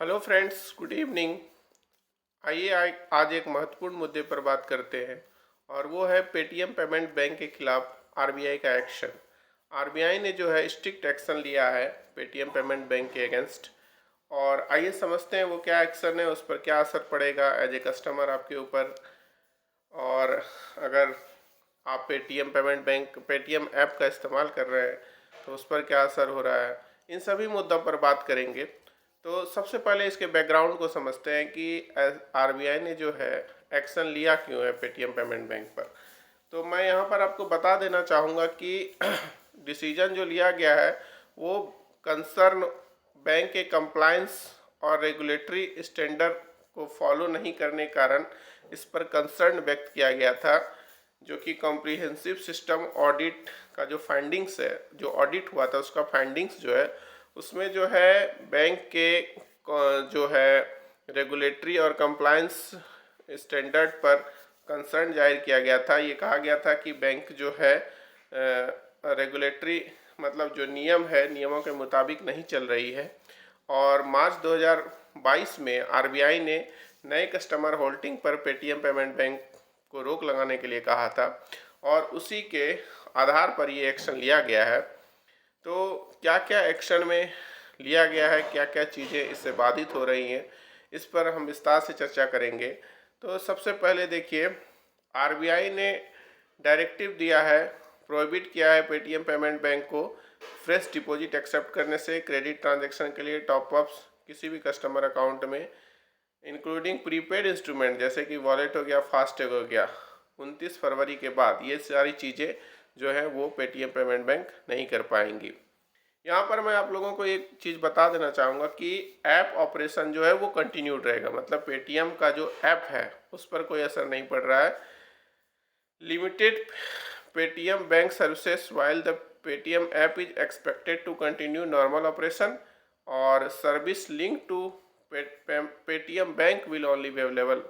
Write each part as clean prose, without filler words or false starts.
Hello friends, good evening. आइए आज एक महत्वपूर्ण मुद्दे पर बात करते हैं और वो है पेटीएम पेमेंट बैंक के खिलाफ आरबीआई का एक्शन। आरबीआई ने जो है स्ट्रिक्ट एक्शन लिया है पेटीएम पेमेंट बैंक के अगेंस्ट। और आइए समझते हैं वो क्या एक्शन है, उस पर क्या असर पड़ेगा एज ए कस्टमर आपके ऊपर। और अगर आप पेटीएम ऐप का इस्तेमाल कर रहे हैं तो उस पर क्या असर हो रहा है, इन सभी मुद्दों पर बात करेंगे। तो सबसे पहले इसके बैकग्राउंड को समझते हैं कि आरबीआई ने जो है एक्शन लिया क्यों है पेटीएम पेमेंट बैंक पर। तो मैं यहाँ पर आपको बता देना चाहूँगा कि डिसीजन जो लिया गया है वो कंसर्न बैंक के कंप्लायंस और रेगुलेटरी स्टैंडर्ड को फॉलो नहीं करने के कारण इस पर कंसर्न व्यक्त किया गया था, जो कि कॉम्प्रिहेंसिव सिस्टम ऑडिट का जो फाइंडिंग्स है, जो ऑडिट हुआ था उसका फाइंडिंग्स जो है उसमें जो है बैंक के जो है रेगुलेटरी और कंप्लायंस स्टैंडर्ड पर कंसर्न जाहिर किया गया था। ये कहा गया था कि बैंक जो है रेगुलेटरी मतलब जो नियम है नियमों के मुताबिक नहीं चल रही है। और मार्च 2022 में आरबीआई ने नए कस्टमर होल्डिंग पर पेटीएम पेमेंट बैंक को रोक लगाने के लिए कहा था और उसी के आधार पर ये एक्शन लिया गया है। तो क्या क्या एक्शन में लिया गया है, क्या क्या चीज़ें इससे बाधित हो रही हैं, इस पर हम विस्तार से चर्चा करेंगे। तो सबसे पहले देखिए, आरबीआई ने डायरेक्टिव दिया है, प्रोहिबिट किया है पेटीएम पेमेंट बैंक को फ्रेश डिपॉजिट एक्सेप्ट करने से क्रेडिट ट्रांजैक्शन के लिए टॉपअप्स किसी भी कस्टमर अकाउंट में, इंक्लूडिंग प्रीपेड इंस्ट्रूमेंट जैसे कि वॉलेट हो गया, फास्टैग हो गया। 29 फरवरी के बाद ये सारी चीज़ें जो है वो पेटीएम पेमेंट बैंक नहीं कर पाएंगी। यहाँ पर मैं आप लोगों को एक चीज़ बता देना चाहूँगा कि ऐप ऑपरेशन जो है वो कंटिन्यूड रहेगा, मतलब पेटीएम का जो ऐप है उस पर कोई असर नहीं पड़ रहा है। Limited Paytm bank services while the Paytm app is expected to continue normal operation और service link to Paytm bank will only be available.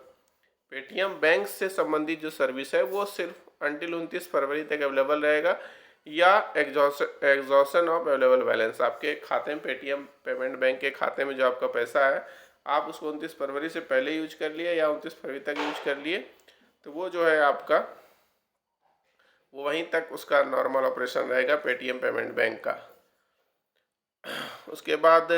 Paytm bank से संबंधित जो सर्विस है वो सिर्फ अंटिल 29 फरवरी तक अवेलेबल रहेगा, या एग्जॉशन ऑफ अवेलेबल बैलेंस। आपके खाते में पेटीएम पेमेंट बैंक के खाते में जो आपका पैसा है आप उसको 29 फरवरी से पहले यूज कर लिए या 29 फरवरी तक यूज कर लिए तो वो जो है आपका वो वहीं तक उसका नॉर्मल ऑपरेशन रहेगा पेटीएम पेमेंट बैंक का। उसके बाद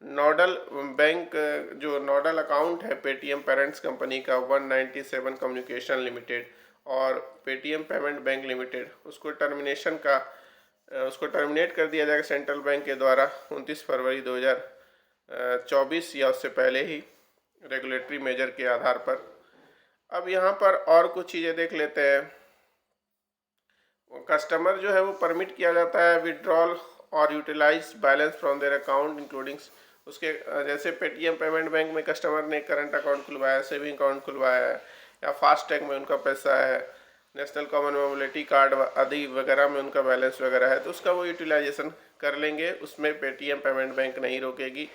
नोडल बैंक, जो नोडल अकाउंट है पेटीएम पेरेंट्स कंपनी का 197 कम्युनिकेशन लिमिटेड और पेटीएम पेमेंट बैंक लिमिटेड, उसको टर्मिनेट कर दिया जाएगा सेंट्रल बैंक के द्वारा 29 फरवरी 2024 या उससे पहले ही रेगुलेटरी मेजर के आधार पर। अब यहाँ पर और कुछ चीज़ें देख लेते हैं। कस्टमर जो है वो परमिट किया जाता है विड्रॉल और utilise balance from their account including उसके, जैसे पेटीएम पेमेंट बैंक में कस्टमर ने करंट अकाउंट खुलवाया, सेविंग अकाउंट खुलवाया है, या फास्टैग में उनका पैसा है, नेशनल कॉमन मोबिलिटी कार्ड आदि वगैरह में उनका बैलेंस वगैरह है, तो उसका वो यूटिलाइजेशन कर लेंगे, उसमें पेटीएम पेमेंट बैंक नहीं रोकेगी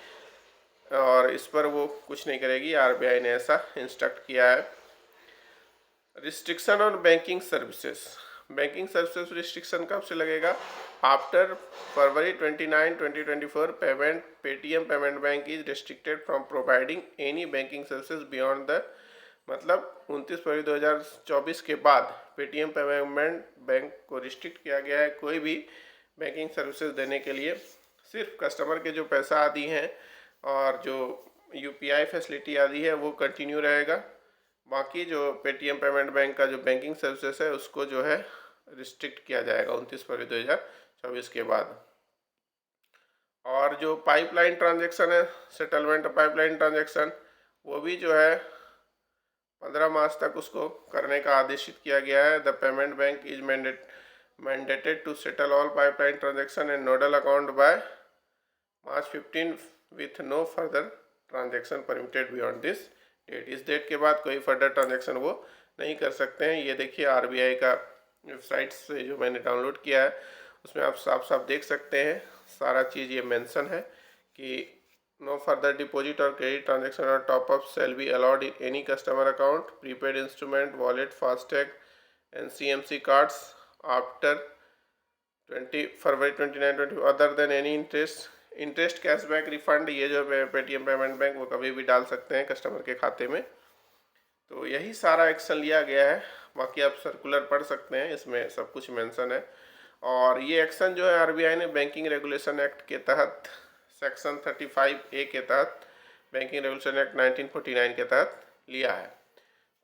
और इस पर वो कुछ नहीं करेगी। आरबीआई ने ऐसा इंस्ट्रक्ट किया है। Restriction on banking services, banking services restriction कब से लगेगा? After February 29, 2024 payment Paytm payment bank is restricted from providing any banking services beyond the, मतलब 29 फरवरी 2024 के बाद पेटीएम पेमेंट बैंक को रिस्ट्रिक्ट किया गया है कोई भी बैंकिंग सर्विसेज देने के लिए। सिर्फ कस्टमर के जो पैसा आदि हैं और जो यूपीआई फैसिलिटी आदि है वो कंटिन्यू रहेगा, बाकी जो पेटीएम पेमेंट बैंक का जो बैंकिंग सर्विसेज है उसको जो है रिस्ट्रिक्ट किया जाएगा 29 फरवरी 2024 के बाद। और जो पाइपलाइन ट्रांजैक्शन है, सेटलमेंट पाइपलाइन ट्रांजैक्शन, वो भी जो है 15 मार्च तक उसको करने का आदेशित किया गया है। The payment bank is mandated to settle all pipeline transaction and nodal account by March 15 with no further transaction permitted beyond this date. इस डेट के बाद कोई फर्दर ट्रांजैक्शन वो नहीं कर सकते हैं। ये देखिए आरबीआई का वेबसाइट से जो मैंने डाउनलोड किया है उसमें आप साफ साफ देख सकते हैं, सारा चीज़ ये मेंशन है कि नो फर्दर डिपॉजिट और क्रेडिट ट्रांजैक्शन और top up shall be allowed in any customer account, prepaid instrument, wallet, FASTag and CMC cards after 20 February 29, 20 other than any interest interest, cashback, refund, ये जो है पेटीएम पेमेंट बैंक वो कभी भी डाल सकते हैं कस्टमर के खाते में। तो यही सारा एक्शन लिया गया है। बाकी आप सर्कुलर पढ़ सकते हैं, इसमें सब कुछ मेंशन है। और ये एक्शन जो है आरबीआई ने बैंकिंग रेगुलेशन एक्ट के तहत सेक्शन 35A के तहत, बैंकिंग रेगुलेशन एक्ट 1949 के तहत लिया है।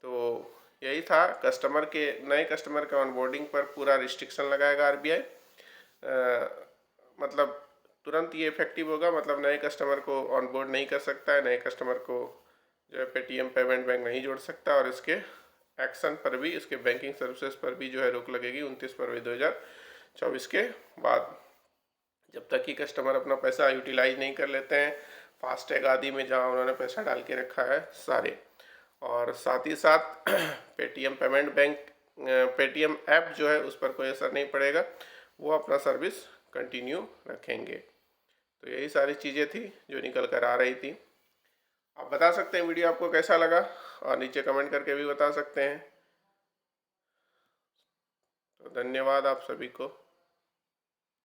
तो यही था, कस्टमर के, नए कस्टमर के ऑनबोर्डिंग पर पूरा रिस्ट्रिक्शन लगाएगा आरबीआई। मतलब तुरंत ये इफेक्टिव होगा, मतलब नए कस्टमर को ऑनबोर्ड नहीं कर सकता है, नए कस्टमर को जो है पेटीएम पेमेंट बैंक नहीं जोड़ सकता, और इसके एक्शन पर भी, इसके बैंकिंग सर्विसेज पर भी जो है रोक लगेगी 29 फरवरी 2024 के बाद, जब तक कि कस्टमर अपना पैसा यूटिलाइज नहीं कर लेते हैं फास्टैग आदि में, जहां उन्होंने पैसा डाल के रखा है सारे। और साथ ही साथ Paytm payment bank, Paytm app जो है उस पर कोई असर नहीं पड़ेगा, वो अपना सर्विस कंटिन्यू रखेंगे। तो यही सारी चीज़ें थी जो निकल कर आ रही थी। आप बता सकते हैं वीडियो आपको कैसा लगा, और नीचे कमेंट करके भी बता सकते हैं। तो धन्यवाद आप सभी को।